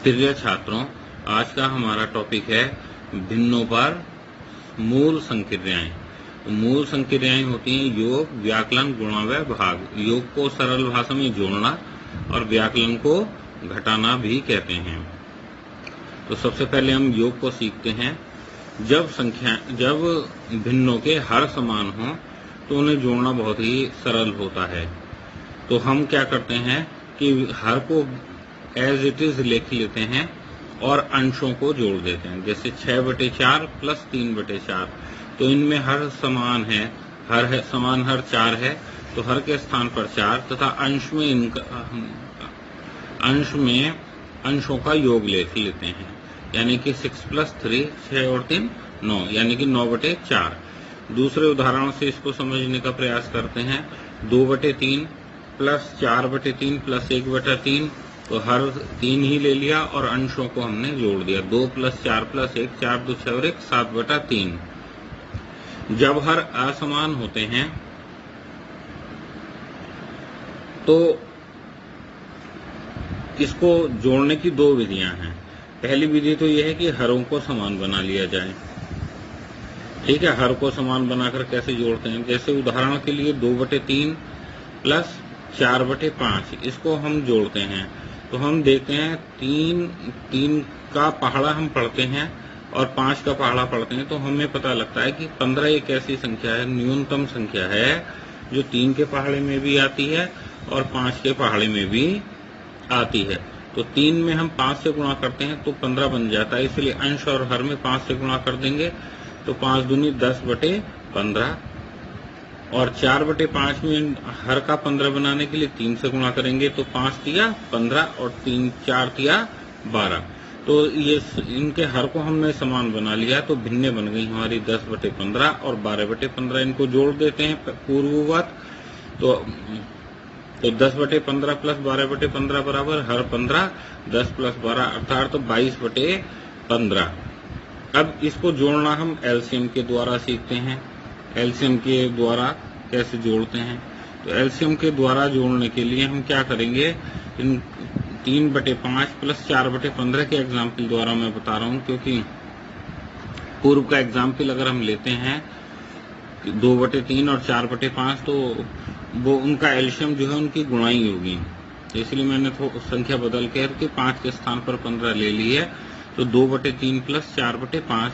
प्रिय छात्रों, आज का हमारा टॉपिक है भिन्नों पर मूल संक्रियाएं। मूल संक्रियाएं होती हैं योग, व्याकलन, गुणा व भाग। योग को सरल भाषा में जोड़ना और व्याकलन को घटाना भी कहते हैं। तो सबसे पहले हम योग को सीखते हैं। जब भिन्नों के हर समान हों तो उन्हें जोड़ना बहुत ही सरल होता है। तो हम क्या करते हैं कि हर को एज इट इज लिख लेते हैं और अंशों को जोड़ देते हैं। जैसे 6/4 प्लस 3/4, तो इनमें हर समान है, समान हर 4 है, तो हर के स्थान पर 4 तथा अंश में अंशों का योग लिख लेते हैं। यानी कि 6 + 3, 6 और 3 9, यानी कि 9/4। दूसरे उदाहरण से इसको समझने का प्रयास करते हैं। 2/3 प्लस 4/3 प्लस 1/3, तो हर 3 ही ले लिया और अंशों को हमने जोड़ दिया। 2 + 4 + 1, 4 × 2 = 6 और 1 7/3। जब हर असमान होते हैं तो इसको जोड़ने की 2 विधियां हैं। पहली विधि तो यह है कि हरों को समान बना लिया जाए। ठीक है, हर को समान बनाकर कैसे जोड़ते हैं? जैसे उदाहरण के लिए 2/3 प्लस 4/5, इसको हम जोड़ते हैं तो हम देखते हैं 3 का पहाड़ा हम पढ़ते हैं और 5 का पहाड़ा पढ़ते हैं, तो हमें पता लगता है कि 15 एक ऐसी संख्या है, न्यूनतम संख्या है, जो 3 के पहाड़े में भी आती है और 5 के पहाड़े में भी आती है। तो 3 में हम 5 से गुणा करते हैं तो 15 बन जाता है, इसलिए अंश और हर में 5 से गुणा कर देंगे तो 5 दूनी 10/15, और 4/5 में हर का 15 बनाने के लिए 3 से गुणा करेंगे तो 5 तिया 15 और 3 4 तिया 12। तो ये इनके हर को हमने समान बना लिया, तो भिन्ने बन गई हमारी 10/15 और 12/15। इनको जोड़ देते हैं पूर्ववत, तो 10/15 प्लस 12/15 बराबर हर 15, 10 + 12 अर्थात तो 22/15। अब इसको जोड़ना हम एलसीएम के द्वारा सीखते हैं। एलसीएम के द्वारा कैसे जोड़ते हैं? तो एलसीएम के द्वारा जोड़ने के लिए हम क्या करेंगे, इन 3/5 प्लस 4/15 के एग्जाम्पल द्वारा मैं बता रहा हूं, क्योंकि पूर्व का एग्जाम्पल अगर हम लेते हैं 2/3 और 4/5, तो वो उनका एलसीएम जो है उनकी गुणाई होगी, इसलिए मैंने संख्या बदल के 5 के स्थान पर 15 ले ली है। तो 2/3 प्लस 4/5,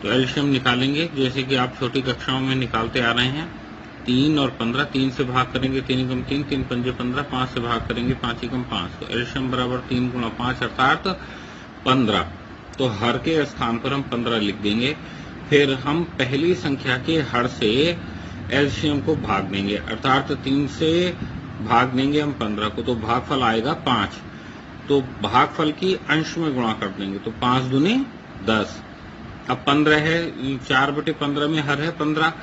तो एलसीएम निकालेंगे जैसे कि आप छोटी कक्षाओं में निकालते आ रहे हैं। 3 और 15, 3 से भाग करेंगे 3 × 3, 3 × 5 = 15, 5 से भाग करेंगे 5 × 5, तो एलसीएम बराबर 3 × 5 अर्थात 15। तो हर के स्थान पर हम 15 लिख देंगे। फिर हम पहली संख्या के हर से एलसीएम को भाग देंगे, अर्थात 3 से भाग देंगे हम 15 को, तो भागफल आएगा 5। तो भागफल की अंश में गुणा कर देंगे, तो 5 दूनी 10। अब 15 है, 4/15 में हर है 15,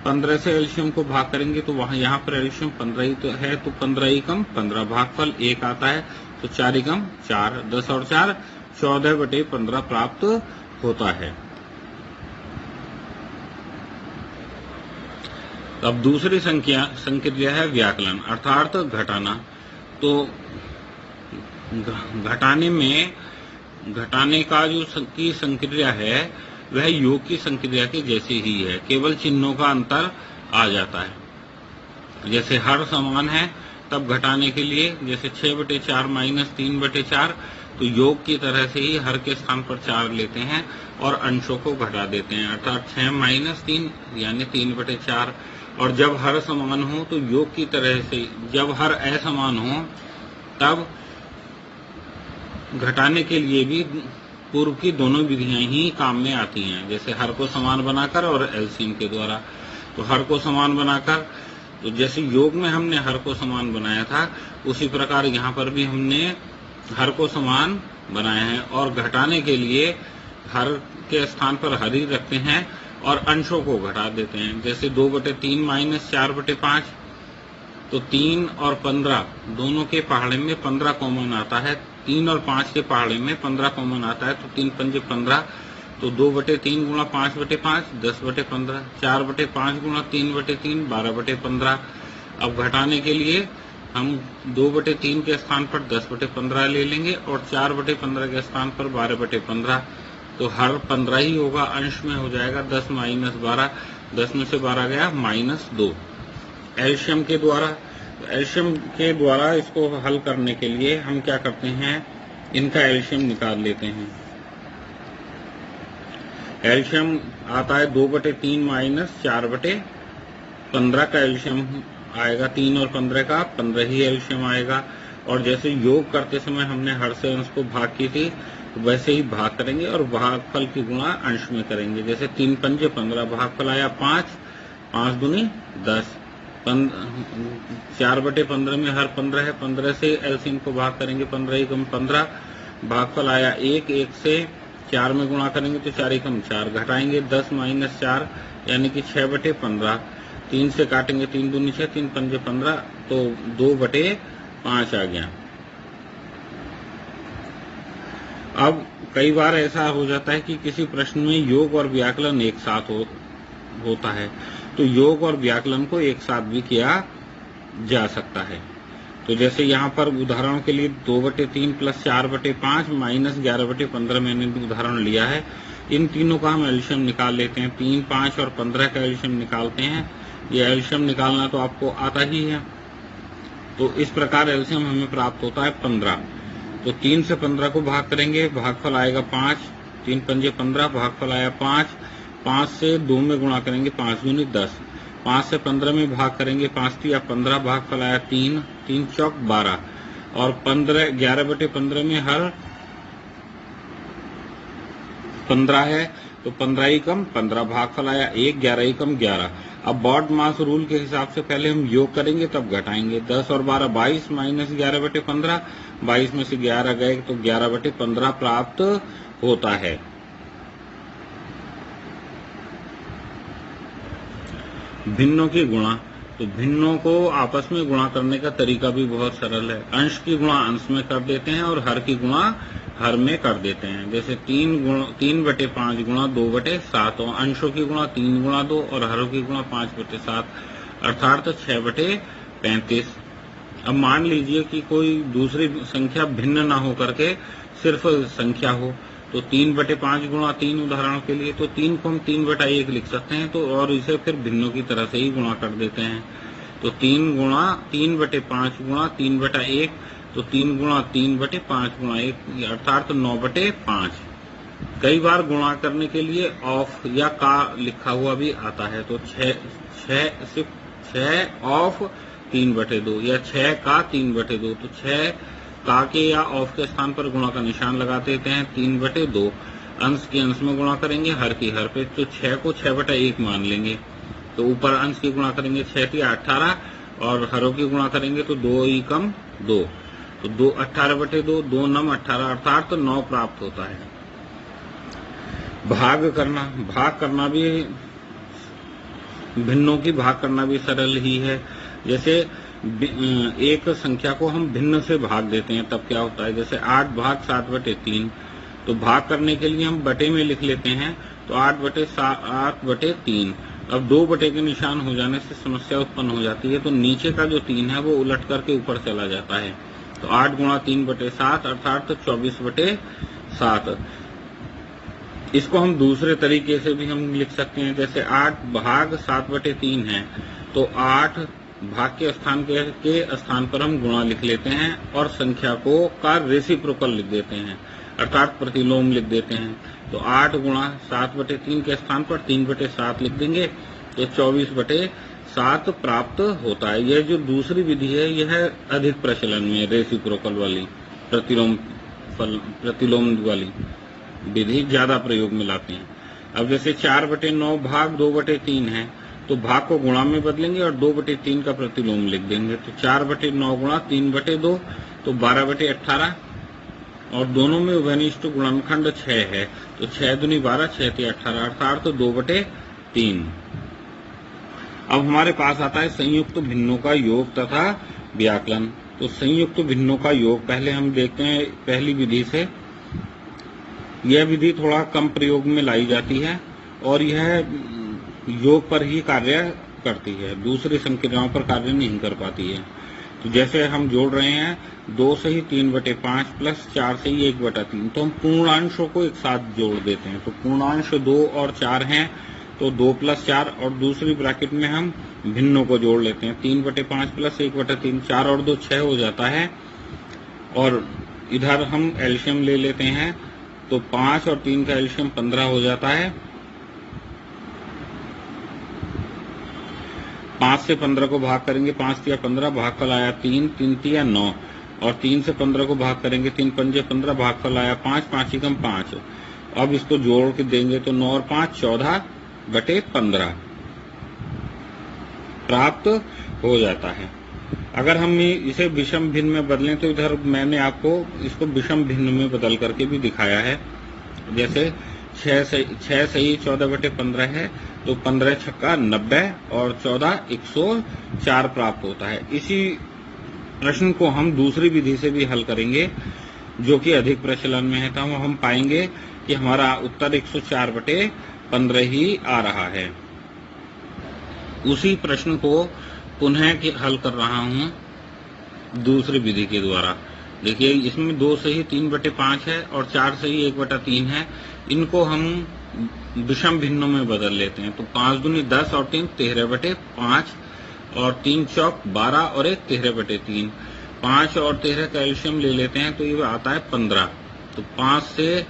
15 से एलसीएम को भाग करेंगे तो वहां यहाँ पर एलसीएम 15 ही तो है, तो 15 × 15 भागफल 1 आता है, तो 4 × 4 10 और 4 14/15 प्राप्त होता है। अब दूसरी संक्रिया है व्याकलन अर्थात घटाना। तो घटाने का जो की संक्रिया है वह योग की संक्रिया के जैसी ही है, केवल चिन्हों का अंतर आ जाता है। जैसे हर समान है तब घटाने के लिए, जैसे 6/4 - 3/4, तो योग की तरह से ही हर के स्थान पर 4 लेते हैं और अंशों को घटा देते हैं, अर्थात 6 - 3 यानी 3/4। और जब हर समान हो तो योग की तरह से, जब हर असमान हो तब घटाने के लिए भी पूर्व की दोनों विधियां ही काम में आती हैं, जैसे हर को समान बनाकर और एलसीएम के द्वारा। तो हर को समान बनाकर, तो जैसे योग में हमने हर को समान बनाया था, उसी प्रकार यहाँ पर भी हमने हर को समान बनाया है। और घटाने के लिए हर के स्थान पर हर ही रखते हैं और अंशों को घटा देते हैं। जैसे 2/3 - 4/5, तो 3 और 15 दोनों के पहाड़े में 15 कॉमन आता है, 3 और 5 के पहाड़े में 15 कॉमन आता है, तो 3 × 5 = 15, तो 2/3 × 5/5 10/15, 4/5 × 3/3 12/15। अब घटाने के लिए हम 2/3 के स्थान पर 10/15 ले लेंगे और 4/15 के स्थान पर 12/15, तो हर 15 ही होगा, अंश में हो जाएगा 10 - 12, 10 में से 12 गया -2। एलसीएम के द्वारा इसको हल करने के लिए हम क्या करते हैं, इनका एलसीएम निकाल लेते हैं। एलसीएम आता है 2/3 - 4/15 का एलसीएम आएगा, 3 और 15 का 15 ही एलसीएम आएगा। और जैसे योग करते समय हमने हर से अंश को भाग की थी, वैसे ही भाग करेंगे और भागफल की गुणा अंश में करेंगे। जैसे 3 पंजे 15, भागफल आया 5, 5 दूनी 10, 4/15 में हर 15 है, 15 से एलसीएम को भाग करेंगे, 15 एकम 15, भागफल आया 1, 1 से 4 में गुणा करेंगे तो 4 एकम 4, घटाएंगे 10 - 4 यानी कि 6/15, 3 से काटेंगे 3 दूनी 6, 3 पंजे 15, तो 2/5 आ गया। अब कई बार ऐसा हो जाता है कि किसी प्रश्न में योग और व्याकलन एक साथ होता है, तो योग और व्याकलन को एक साथ भी किया जा सकता है। तो जैसे यहाँ पर उदाहरण के लिए 2/3 + 4/5 - 11/15 मैंने उदाहरण लिया है। इन तीनों का हम एलसीएम निकाल लेते हैं। 3, 5 और 15 का एलसीएम निकालते हैं। ये एलसीएम निकालना तो आपको आता ही है। तो इस प्रकार एलसीएम हमें प्राप्त होता है 15। तो 3 से 15 को भाग करेंगे, भागफल आएगा 5, 3 पंजे 15, भागफल आया 5, 5 से 2 में गुणा करेंगे, 5 दूनी 10, 5 से 15 में भाग करेंगे, 5 तिया 15, भागफल आया 3, 3 चौक 12, और 11/15 में हर 15 है, तो 15 एकम 15, भागफल आया 1, 11 एकम 11। अब बॉड मास रूल के हिसाब से पहले हम योग करेंगे तब घटाएंगे। 10 और 12 22 - 11/15, 22 में से 11 गए तो 11/15 प्राप्त होता है। भिन्नों की गुणा, तो भिन्नों को आपस में गुणा करने का तरीका भी बहुत सरल है। अंश की गुणा अंश में कर देते हैं और हर की गुणा हर में कर देते हैं। जैसे 3/5 गुणा 2/7, और अंशों की गुणा 3 गुणा 2 और हरों की गुणा 5/7, अर्थात 6/35। अब मान लीजिए कि कोई दूसरी संख्या भिन्न ना हो करके सिर्फ संख्या हो, तो 3/5 गुणा 3 उदाहरण के लिए, तो 3 को हम 3/1 लिख सकते हैं, तो और इसे फिर भिन्नों की तरह से ही गुणा कर देते हैं। तो 3/5 गुणा 3/1, तो 3 गुणा 3/5 गुणा 1 अर्थात 9/5। कई बार गुणा करने के लिए ऑफ या का लिखा हुआ भी आता है, तो 6 ऑफ 3/2 या 6 का 3/2, तो 6 का के या ऑफ के स्थान पर गुणा का निशान लगा देते हैं। 3/2 अंश के अंश में गुणा करेंगे, हर की हर पे, तो 6 को 6/1 मान लेंगे। तो ऊपर अंश की गुणा करेंगे 6 तिया 18 और हरों की गुणा करेंगे तो 2 एकम 2, तो 18/2, 2 नम 18 अर्थात तो 9 प्राप्त होता है। भाग करना भी भिन्नों की भाग करना भी सरल ही है। जैसे एक संख्या को हम भिन्न से भाग देते हैं तब क्या होता है, जैसे 8 भाग 7/3, तो भाग करने के लिए हम बटे में लिख लेते हैं, तो 8/7/3। अब 2 बटे के निशान हो जाने से समस्या उत्पन्न हो जाती है, तो नीचे का जो 3 है वो उलट करके ऊपर चला जाता है, तो 8 गुणा 3/7 अर्थात 24/7। इसको हम दूसरे तरीके से भी हम लिख सकते हैं, जैसे 8 भाग 7/3 है, तो 8 भाग के स्थान पर हम गुणा लिख लेते हैं और संख्या को का रेसिप्रोकल लिख देते हैं, अर्थात प्रतिलोम लिख देते हैं। तो 8 गुणा 7/3 के स्थान पर 3/7 लिख देंगे, तो 24/7 प्राप्त होता है। यह जो दूसरी विधि है यह अधिक प्रचलन में, रेसिप्रोकल वाली प्रतिलोम वाली विधि ज्यादा प्रयोग में लाते हैं। अब जैसे 4/9 भाग 2/3 है, तो भाग को गुणा में बदलेंगे और 2/3 का प्रतिलोम लिख देंगे, तो 4/9 गुणा 3/2, तो 12/18, और दोनों में उभयनिष्ठ गुणनखंड 6 है, तो 6 दूनी 12, 6 तिया 18 अर्थात तो 2/3। अब हमारे पास आता है संयुक्त भिन्नों का योग तथा व्याकलन। तो संयुक्त भिन्नों का योग पहले हम देखते हैं पहली विधि से। यह विधि थोड़ा कम प्रयोग में लाई जाती है और यह योग पर ही कार्य करती है, दूसरी संक्रियाओं पर कार्य नहीं कर पाती है। तो जैसे हम जोड़ रहे हैं 2 से ही 3/5 प्लस 4 से ही 1/3, तो हम पूर्णांशों को एक साथ जोड़ देते हैं। तो पूर्णांश 2 और 4 हैं, तो 2 + 4 और दूसरी ब्रैकेट में हम भिन्नों को जोड़ लेते हैं। 3/5 प्लस 1/3, 4 और 2 6 हो जाता है। और इधर हम एलसीएम ले लेते हैं, तो 5 और 3 का एलसीएम 15 हो जाता है। 5 से 15 को भाग करेंगे, 5 तिया 15, भागफल आया 3, 3 तिया 9, और 3 से 15 को भाग करेंगे, 3 पंजे 15, भागफल आया 5, 5 एकम 5। अब इसको जोड़ के देंगे तो 9 और 5 14/15 प्राप्त हो जाता है। अगर हम इसे विषम भिन्न में बदलें तो इधर मैंने आपको इसको विषम भिन्न में बदल करके भी दिखाया है। जैसे 6 सही 14/15 है, तो 15 छक्का 90 और 14 104 प्राप्त होता है। इसी प्रश्न को हम दूसरी विधि से भी हल करेंगे, जो कि अधिक प्रचलन में है, तो हम पाएंगे कि हमारा उत्तर 104/15 ही आ रहा है। उसी प्रश्न को पुनः हल कर रहा हूं दूसरी विधि के द्वारा। देखिए, इसमें 2 से ही 3/5 है और 4 से ही 1/3 है। इनको हम विषम भिन्नों में बदल लेते हैं। तो 5 दूनी 10 और 3 13/5, और 3 चौक 12 और 1 13/3। 5 और 13 का एलसीएम ले लेते हैं, तो ये आता है 15। तो 5 से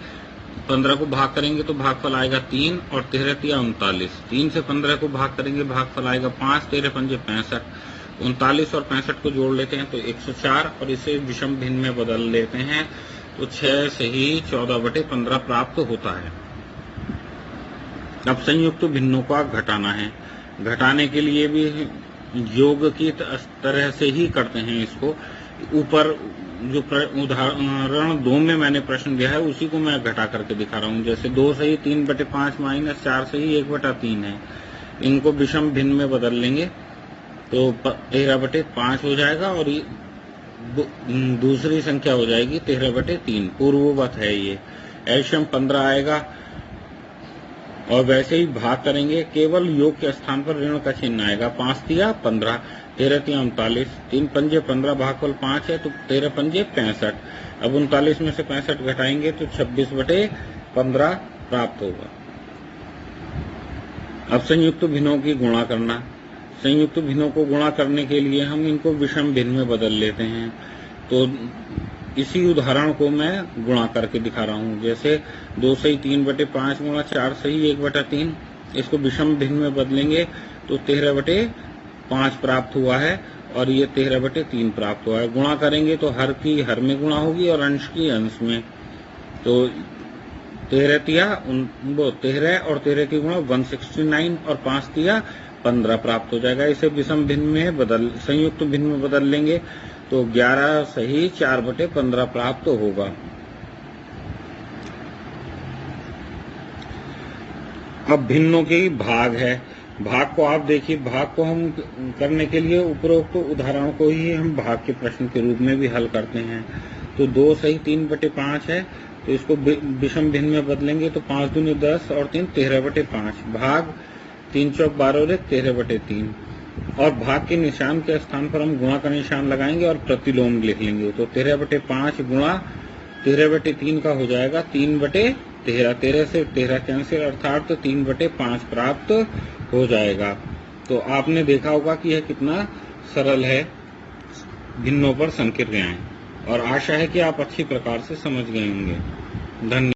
15 को भाग करेंगे तो भागफल आएगा 3, और 13 तिया 39। 3 से 15 को भाग करेंगे, भागफल आएगा 5, 13 पंजे 65। 39 और 65 को जोड़ लेते हैं तो 104, और इसे विषम भिन्न में बदल लेते हैं तो 6 से ही 14/15 प्राप्त होता है। अब संयुक्त भिन्नों को घटाना है। घटाने के लिए भी योग की तरह से ही करते हैं इसको। ऊपर जो उदाहरण 2 में मैंने प्रश्न दिया है, उसी को मैं घटा करके दिखा रहा हूँ। जैसे 2 से ही 3/5 माइनस 4 से ही 1/3 है। इनको विषम भिन्न में बदल लेंगे तो 13/5 हो जाएगा, और दूसरी संख्या हो जाएगी 13/3। पूर्ववत है ये। एलसीएम 15 आएगा, और वैसे ही भाग करेंगे, केवल योग के स्थान पर ऋण का चिन्ह आएगा। 5 तिया 15, 13 तिया 39, 3 पंजे 15, भागफल 5 है तो 13 पंजे 65। अब 39 में से 65 घटाएंगे तो 26/15 प्राप्त होगा। अब संयुक्त भिन्नों की गुणा करना। संयुक्त भिन्नों को गुणा करने के लिए हम इनको विषम भिन्न में बदल लेते हैं। तो इसी उदाहरण को मैं गुणा करके दिखा रहा हूँ। जैसे 2 से ही 3/5 गुणा 4 से ही 1/3, इसको विषम भिन्न में बदलेंगे तो 13/5 प्राप्त हुआ है, और ये 13/3 प्राप्त हुआ है। गुणा करेंगे तो हर की हर में गुणा होगी और अंश की अंश में। तो 13 तिया 13 और 13 की गुणा 169, और 5 तिया 15 प्राप्त हो जाएगा। इसे विषम भिन्न में संयुक्त भिन्न में बदल लेंगे तो 11 सही 4/15 प्राप्त होगा। अब भिन्नों के भाग है। भाग को आप देखिए, भाग को हम करने के लिए उपरोक्त उदाहरण को ही हम भाग के प्रश्न के रूप में भी हल करते हैं। तो 2 सही 3/5 है, तो इसको विषम भिन्न में बदलेंगे तो 5 दूनी 10 और 3 13/5, भाग 3 चौक 12 और 1 13/3। और भाग के निशान के स्थान पर हम गुणा का निशान लगाएंगे और प्रतिलोम लिख लेंगे। तो 13/5 गुणा 13/3 का हो जाएगा 3/13। 13 से 13 कैंसिल, अर्थात 3/5 प्राप्त हो जाएगा। तो आपने देखा होगा कि यह कितना सरल है भिन्नों पर संक्रियाएं, और आशा है कि आप अच्छी प्रकार से समझ गए होंगे। धन्यवाद।